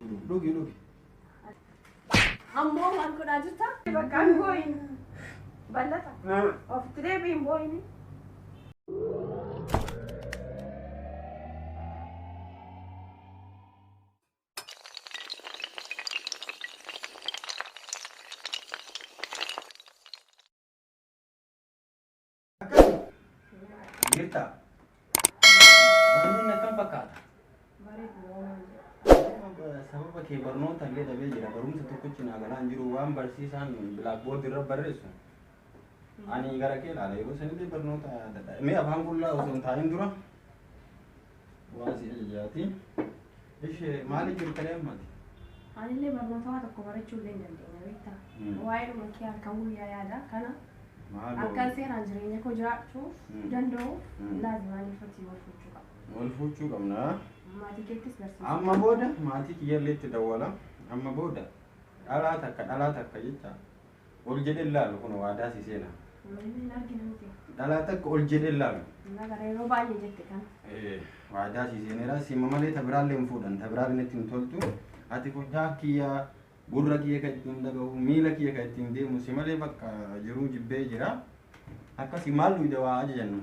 Look, look. Ammoo waan godhaa jirta? Bakkaan boo'in. Ballata. Of deebiin boo'ini. Girta. Barnoonni akkam fakkaata? Sababa kee barnoota illee dhabee jira. Barumsa tokkochi naa galaan jiru waan barsiisaan bilaakboordi irra barreessu. Ani gara kee ilaala yeroo sanillee barnoota dadhabe. Mee afaan qullaa osoo hin taa'in dura waan si ajajaati. Ishee maaliif jirtanii ammati? Anillee barnoota tokko barachuu illee hin dandeenye beektaa? Waa'ee dhuma kee harkaan guyyaa yaada kana akkan seeraan jireenya koo jiraachuu danda'u laazimaaniifatti wal fuuchuu qaba. Wal fuuchuu qabna. Maatii keettis barsiisa. Amma booda maatii kiyyalleetti dawwala. Amma booda dhalaa takka jecha ol jedhee ilaalu kun waadaa si seena. Dhalaa takka ol jedhee ilaalu. Nagara yeroo baay'ee jette kan. Waadaa si seeneera. Sima malee tabiraallee hin fuudhan. Tabiraallee ittiin toltu. Ati kun kiyyaa gurra kiyya kan ittiin dhagahu miila kiyya kan ittiin deemu si malee bakka jiruu jibbee jira. Akkasii maal duwide waa ajajannu.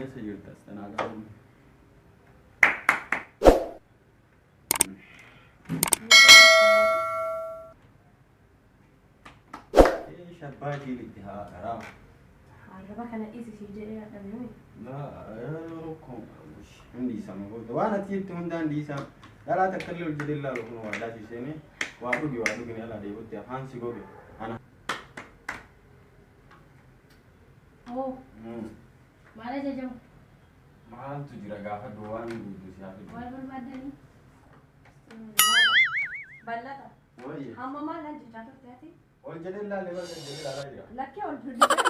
Eessa jirtas tanaa qabu. Shabbaa jiilitti haa karaa. Arraba kana dhiisisii jedhee adhabee. Hundi isaa maboota waan ati jetti hundaan dhiisaa. Dhalaa takka illee ol jedhee ilaalu kun waadaa si seene waa dhugi ni ala deebi'utti afaan si goge ana. Oo. Maal ajajamu? Maaltu jira gaafa duwwaan guutuu si hafi. Maal barbaadanii? Ballata. Wayye. Amma maal ajajaa turte ati? Ol jedhee ilaalee bakka jedhee ilaalaa jira. Lakkee ol jedhee ilaalaa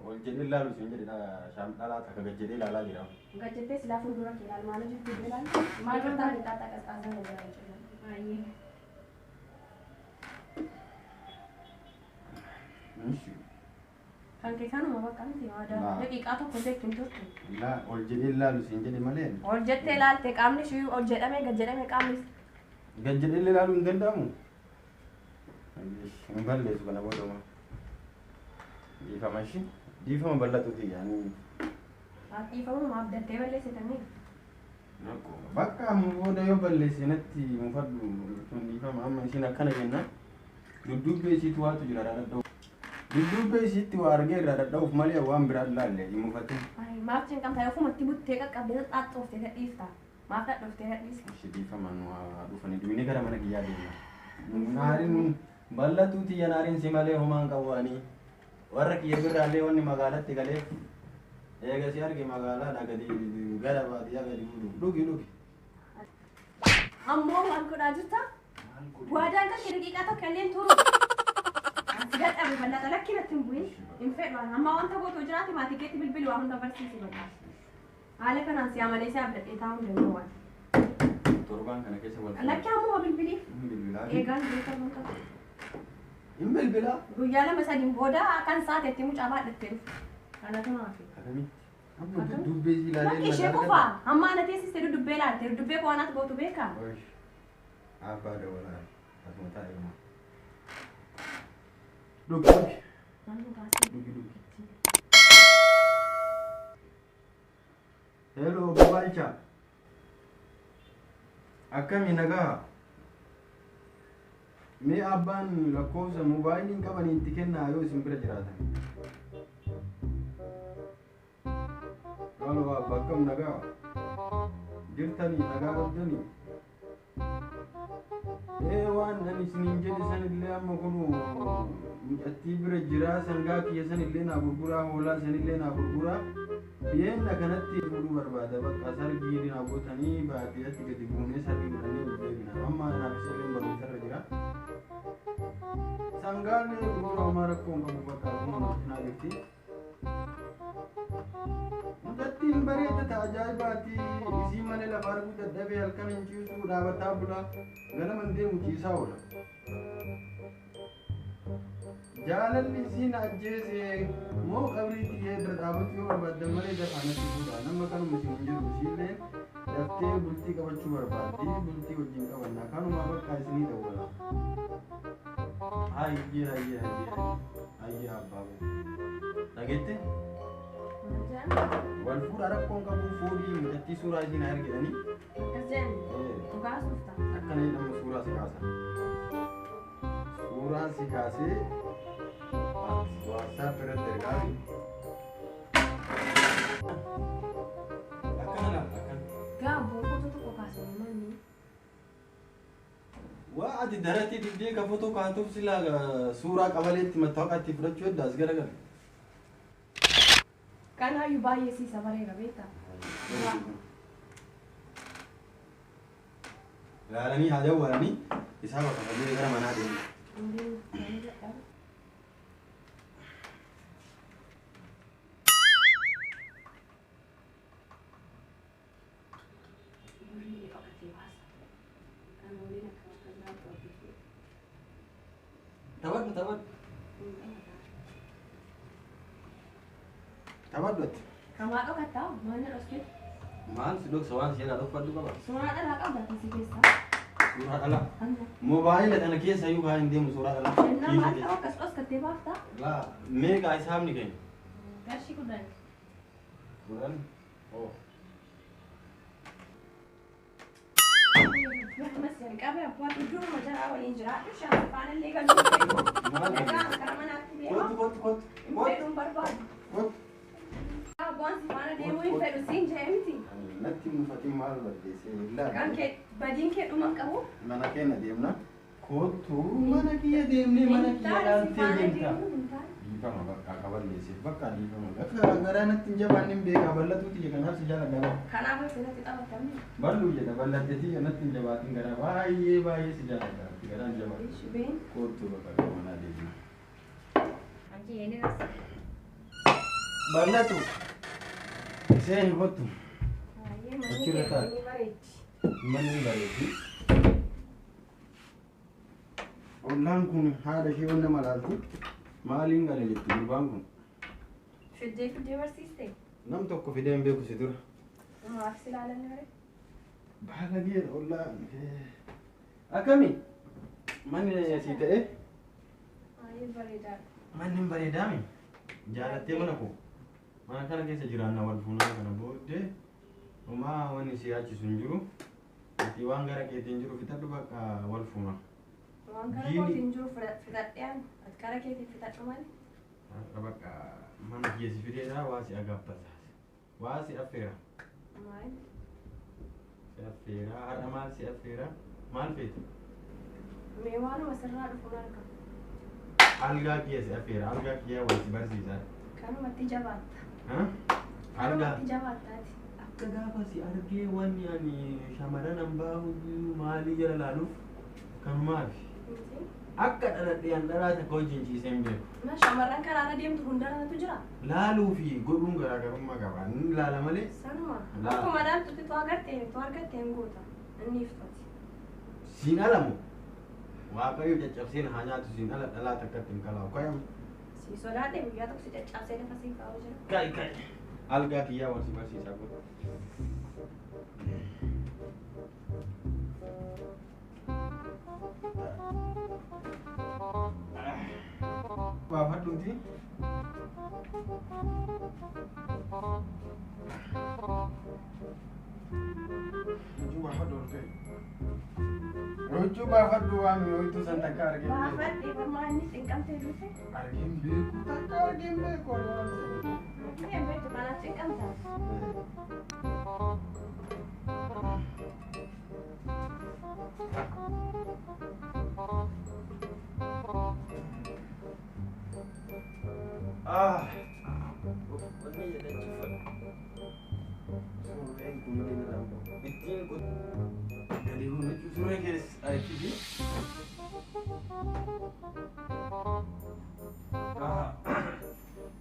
ol jedhee ilaalu siin jedhedha dhalaa takka gad jedhee ilaalaa jira. Gad jettee silaa fuuldura kee ilaali maal hojjettee ilaalu? Maal bartaan qixxaataa qasqaasaa jira jechuudha. Baay'ee. Kan kee kanuma bakka miti waadaa daqiiqaa tokko jechuun turtu. Ol jedhee ilaalu siin jedhe malee. Ol jettee ilaalte qaamni ishee ol jedhamee gad jedhamee qaamni. Gad jedhee ilaaluu hin danda'amu. Hin balleessu kana boodama. Dhiifama ishee dhiifama bal'atuuti yaani. Dhiifama maaf dattee balleessitanii? Bakka amma booda yoo balleesse natti mufadhu dhiifama amma isin akkana jenna dudduubbee isiitu waatu jira dhadha'u. Dudduubbee isiitti waa argee irraa dhadha'uuf malee waan biraa ilaalle hin mufatin. Maaf cinqamtaa yoo fumatti buttee qaqqabdee xaaxxooftee gadhiifta. Maaf dhadhooftee gadhiisa. Ishee dhiifama nu dhufanii duwini gara mana kiyyaa deemna. Naariin bal'atuuti yaa naariin si malee homaan qabu'anii. Warra kiyya birraallee wanni magaalatti galee eega si arge magaalaadha gadi gara baadiyyaa gadi dhugi. Ammoo maal godhaa jirta? Waadaan kan daqiiqaa tokko illee turu. Asi dadhabe bal'ata lakkii natti hin bu'in hin fedhan amma wanta gootu jiraate maatii keetti bilbili waa hunda barsiisi bal'aa. Haala kanaan si amalee si abdadhee taa'uu danda'u waan. Torbaan kana keessa wal lakkii ammoo bilbiliif. Eegaan beekamu qabu. Hin bilbilaa. Guyyaa lama sadiin booda kan saateetti mucaa baadhattee dhufu. Kanatu maafi. Amma dudduubbee si ilaalee ilaalaa. Ishee qofaa amma ana teessistee duddubbee ilaalte duddubbee qo'anaatti gootu beekaa. Abbaa dabalaa asuma taa'ee. Dhugi. Hello Babalcha. Akkami nagaa. Mee abbaan lakkoofsa moobaayiliin qaban itti kennaa yoo isin bira jiraatan. Halo abba akkam nagaa. Jirtanii nagaa qabdanii. Waan ani isiniin jedhe sanillee amma kunu mucattii bira jira sangaa kiyya sanillee naa gurguraa hoolaa sanillee naa gurguraa. Biyyeenya kanatti fudhuu barbaada bakka sargii naa gootanii baadiyyaatti gadi buunee sargii godhanii deebina. Amma naaf isallee barumsarra jira. Sangaan gurgura homaa rakkoon qabu bakka akkuma naa jirti. Mucattiin bareeda ajaa'ibaati isii malee lafa arguu dadhabee halkan hin ciisu dhaabataa bula ganama hin deemu ciisaa oola. jaalalli siin ajjeese moo qabriitti jedha dhaabachuu barbaaddan malee dafaanatti fuudha nama kanuma siin jiru isiillee daftee bultii qabachuu barbaaddi bultii wajjin qabannaa kanuma bakka isinii ta'udha hayyee abbaa dhageette wal fuudha rakkoon qabu fuudhii mucattii suuraa isin argitanii akkana jedhamu suuraa si kaasa suuraan si kaasee WhatsApp irratti ergaafi akkana gaaboo foto tokko kaasanii manni waa ati daratti dibdee ka foto kaatuuf silaa suuraa qabaleetti mattaawaqaatti fudhachuu hedda as garagara kanaayyuu baay'ee siisa bareeda beektaa ilaalanii haa jawwalanii isaa bakka fagee gara manaa deemu Tabaddoti. Kamaa dhokattaa maal dhokate? Maal si dhoksa waan si jedhaa dhokfadhu qaba. Suuraa dhalaa qabda si keessa. Suuraa dhalaa. Moobaayila kana keessa iyyuu kaa hin deemu suuraa dhalaa. Kennaa maal ta'u akkas dhoskattee baaftaa? Laa meeqa isaamni keenya? Qarshii kudhan. Kudhan? Oo. Qabee abbaa iddoo majalaa waliin jiraadhu shaansi faana illee galuu fedhu. Nagaa kara manaatti deema. Kottu. Fedhuun barbaadu. Abbaan si faana deemuu hin fedhu siin jee miti. Natti mufatii maal baddeessee illaa. Kan kee badiin kee dhuma qabu. Mana keenya deemna. Kottu mana kiyya deemnee mana kiyya laaltee deemta. Dhiifama bakka qaballeessiif bakka dhiifama. Bakka garaa natti hin jabaanne hin beekaa bal'atuuti jedha kanaaf si jaala garaa. Kanaaf isinatti taphatamne. Bal'uu jedha bal'atteetii kanatti hin jabaatin garaa baay'ee si jaala garaa garaan jabaatu. Shubeen. Kottu bakka manaa deemna. Anki yeeni rasa. Bal'atu. Isheen kottu. Achirra taa'e. Manni bareedi. Ollaan kun haadha ishee onna malaaltu maaliin gala jettu gurbaan kun? Fiddee barsiiste. Nam tokko fidee hin beeku si dura. Maaf si ilaalanne bare? Baala geedha ollaan. Akkami? Manni si ta'e? Baay'ee bareedaadha. Manni bareedaami? Jaalattee mana koo? Mana kana keessa jiraanna wal fuunaa kana booddee homaa wanni si yaachisu hin jiru. Ati waan gara keetiin jiru fixadhu bakka wal fuuna. Waan gara kootiin jiru fixadheen ati gara keetiin fixadhu malee? Bakka mana kiyyeessi fideedhaa waa si agaabbata. Waa si affeera. Maal? Si affeera. Har'a maal si affeera? Maal feeti? Mee waanuma sirraa dhufuun argama. Algaa kiyya si affeera. Algaa kiyya wal si barsiisaa. Kanumatti jabaatta. Algaa. Kanumatti jabaattaati. Akka gaafa si argee wanni ani shamarran hambaa maalii jala laaluuf kanumaafi. Akka dhaladhee an dhalaa takka wajjin ciisee hin beeku. Shamarran karaarra deemtu hundaratu jira. Laaluu fi godhuun garaagarummaa qaba. Inni laala malee. Sanuma. Akkuma laaltutti tu argattee hin goota. Inni iftati. Siin alamu. Waaqayyo caccabseen haa nyaatu siin ala dhalaa takkatti hin kalaawu. Kayamu. Si sodaadhe guyyaa tokko si caccabsee lafa siin kaa'u jira. Kai. Algaa kiyyaa wal si barsiisaa godhu. Baafadhuuti. Rochuu baafadhu waan mi'ooytu san takka argee. Baafadhe barmaa inni xinqamtee dhufe. Argeen beeku takka argeen beeku. Argeen beektu kanaaf xinqamtaa.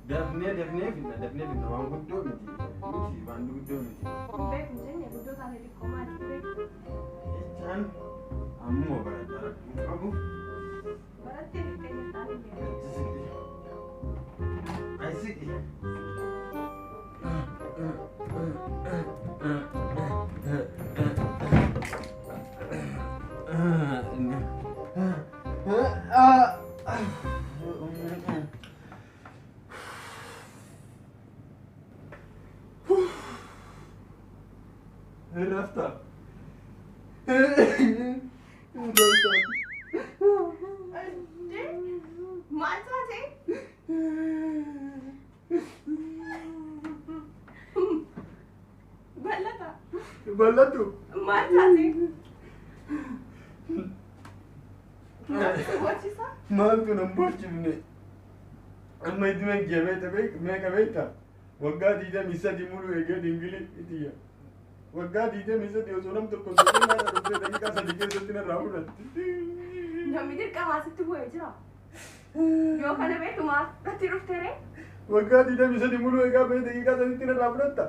Dafnee finna waan guddoo miti waan guddoo miti. Beeku jenne guddoo taatee xiqqoo maali beeku? Jechaan ammoo baradhaa qabu. Barattee fixee jirtaan hin beeku. Rafta. Maal taate? Bal'ata. Bal'atu. Maal taate? Bochisa? Maaltu nan bochifne. Amma itti meeqa beekta? Waggaa 23 mulu eegee dingili itiyya. Waggaa 23 osoo nam tokko tokko dhuftee daqiiqaa 3 keessatti narraa fudhatte. Namni dirqamaa sitti bu'ee jira. Yoo kana beekumaaf itti dhufteere? Waggaa 23 mulu eegaa bahee daqiiqaa 3tti narraa fudhatta.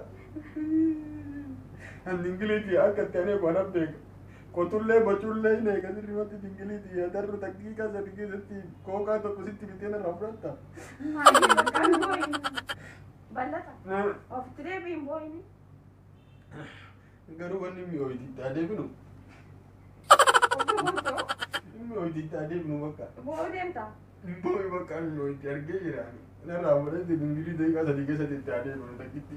An dingiliiti akka itti anee waan beeka. Qotullee bocullee hin eega sirriiwwatti dingiliiti darru daqiiqaa 3 keessatti kookaa tokko sitti bitee narraa fudhatta. Maayii bakkaan boo'ini. Bal'ata. Ofitti deebiin boo'ini. Garuu wanni mi'ooyti itti adeemnu. Ofi bultoo? Mi'ooyti itti adeemnu bakka. Boo'uu deemta? Boo'i bakka mi'ooyti argee jira. Narraa fudhate dingilii daqiiqaa 3 keessatti itti adeemnu daqiiqti.